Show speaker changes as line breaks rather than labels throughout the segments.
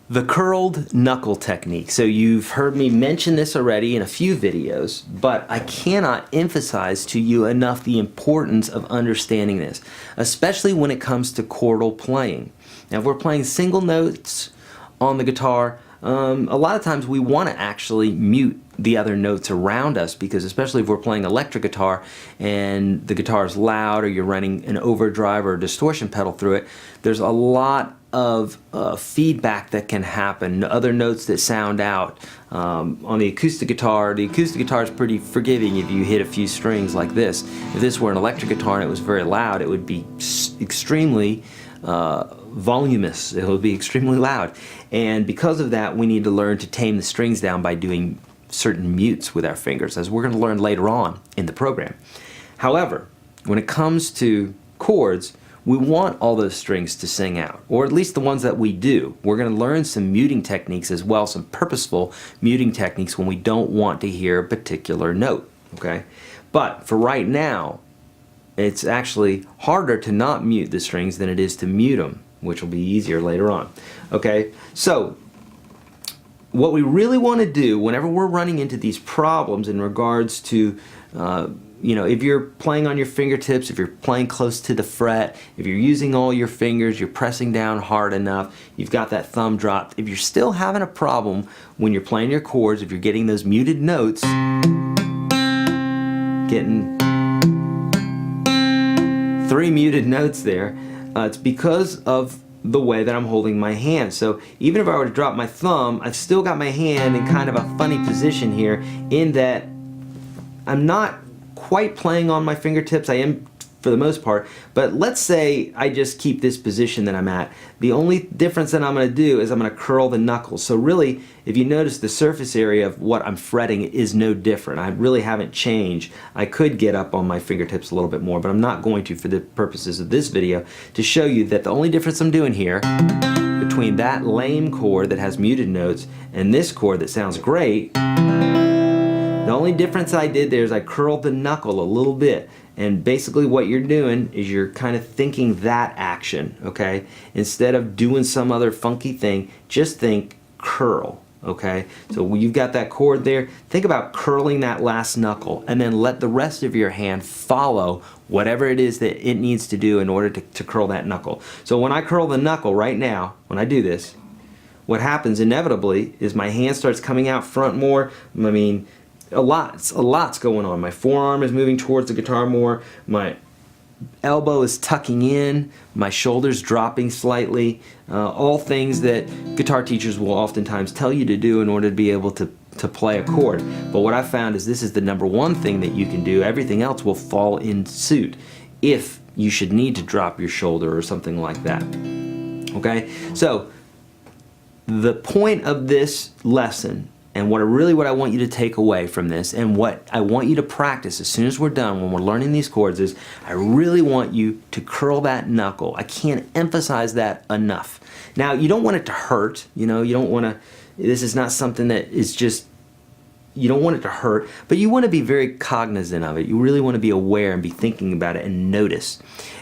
The curled knuckle technique. So you've heard me mention this already in a few videos, but I cannot emphasize to you enough the importance of understanding this, especially when it comes to chordal playing. Now if we're playing single notes on the guitar, a lot of times we want to actually mute the other notes around us, because especially if we're playing electric guitar and the guitar is loud, or you're running an overdrive or a distortion pedal through it, there's a lot of feedback that can happen, other notes that sound out. On the acoustic guitar is pretty forgiving if you hit a few strings like this. If this were an electric guitar and it was very loud, it would be extremely voluminous. It would be extremely loud. And because of that, we need to learn to tame the strings down by doing certain mutes with our fingers, as we're going to learn later on in the program. However, when it comes to chords, we want all those strings to sing out, or at least the ones that we do. We're going to learn some muting techniques as well, some purposeful muting techniques when we don't want to hear a particular note, okay? But for right now, it's actually harder to not mute the strings than it is to mute them, which will be easier later on, okay? So what we really want to do whenever we're running into these problems in regards to you know, if you're playing on your fingertips, if you're playing close to the fret, if you're using all your fingers, you're pressing down hard enough, you've got that thumb dropped, if you're still having a problem when you're playing your chords, if you're getting those muted notes, getting 3 muted notes there, it's because of the way that I'm holding my hand. So even if I were to drop my thumb, I've still got my hand in kind of a funny position here, in that I'm not quite playing on my fingertips. I am for the most part, but let's say I just keep this position that I'm at. The only difference that I'm going to do is I'm going to curl the knuckles. So really, if you notice, the surface area of what I'm fretting is no different. I really haven't changed. I could get up on my fingertips a little bit more, but I'm not going to for the purposes of this video, to show you that the only difference I'm doing here between that lame chord that has muted notes and this chord that sounds great, the only difference I did there is I curled the knuckle a little bit. And basically what you're doing is you're kind of thinking that action, okay? Instead of doing some other funky thing, just think curl, okay? So you've got that chord there. Think about curling that last knuckle, and then let the rest of your hand follow whatever it is that it needs to do in order to curl that knuckle. So when I curl the knuckle right now, when I do this, what happens inevitably is my hand starts coming out front more. I mean, a lot's going on. My forearm is moving towards the guitar more, my elbow is tucking in, my shoulder's dropping slightly, all things that guitar teachers will oftentimes tell you to do in order to be able to play a chord. But what I found is this is the #1 thing that you can do. Everything else will fall in suit if you should need to drop your shoulder or something like that. Okay? So the point of this lesson, and what I want you to take away from this, and what I want you to practice as soon as we're done when we're learning these chords, is I really want you to curl that knuckle. I can't emphasize that enough. Now, you don't want it to hurt, you know, you don't want to, this is not something that is just, you don't want it to hurt, but you want to be very cognizant of it. You really want to be aware and be thinking about it and notice.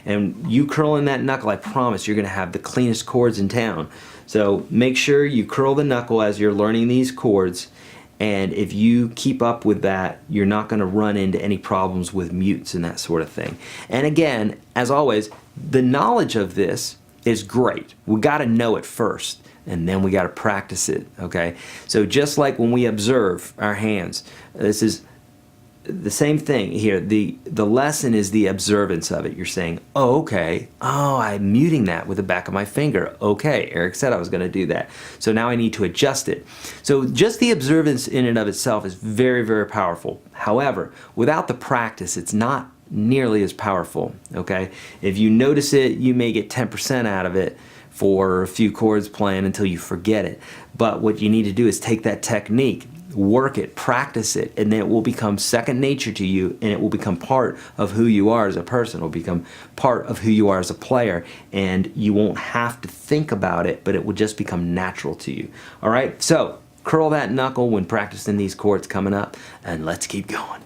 And you curling that knuckle, I promise you're going to have the cleanest chords in town. So make sure you curl the knuckle as you're learning these chords, and if you keep up with that, you're not going to run into any problems with mutes and that sort of thing. And again, as always, the knowledge of this is great. We got to know it first, and then we got to practice it, okay? So just like when we observe our hands, this is the same thing here. The lesson is the observance of it. You're saying, oh, okay, oh, I'm muting that with the back of my finger. Okay, Eric said I was going to do that. So now I need to adjust it. So just the observance in and of itself is very, very powerful. However, without the practice, it's not nearly as powerful, okay? If you notice it, you may get 10% out of it for a few chords playing until you forget it. But what you need to do is take that technique, work it, practice it, and then it will become second nature to you, and it will become part of who you are as a person. It will become part of who you are as a player, and you won't have to think about it, but it will just become natural to you. All right, so curl that knuckle when practicing these chords coming up, and let's keep going.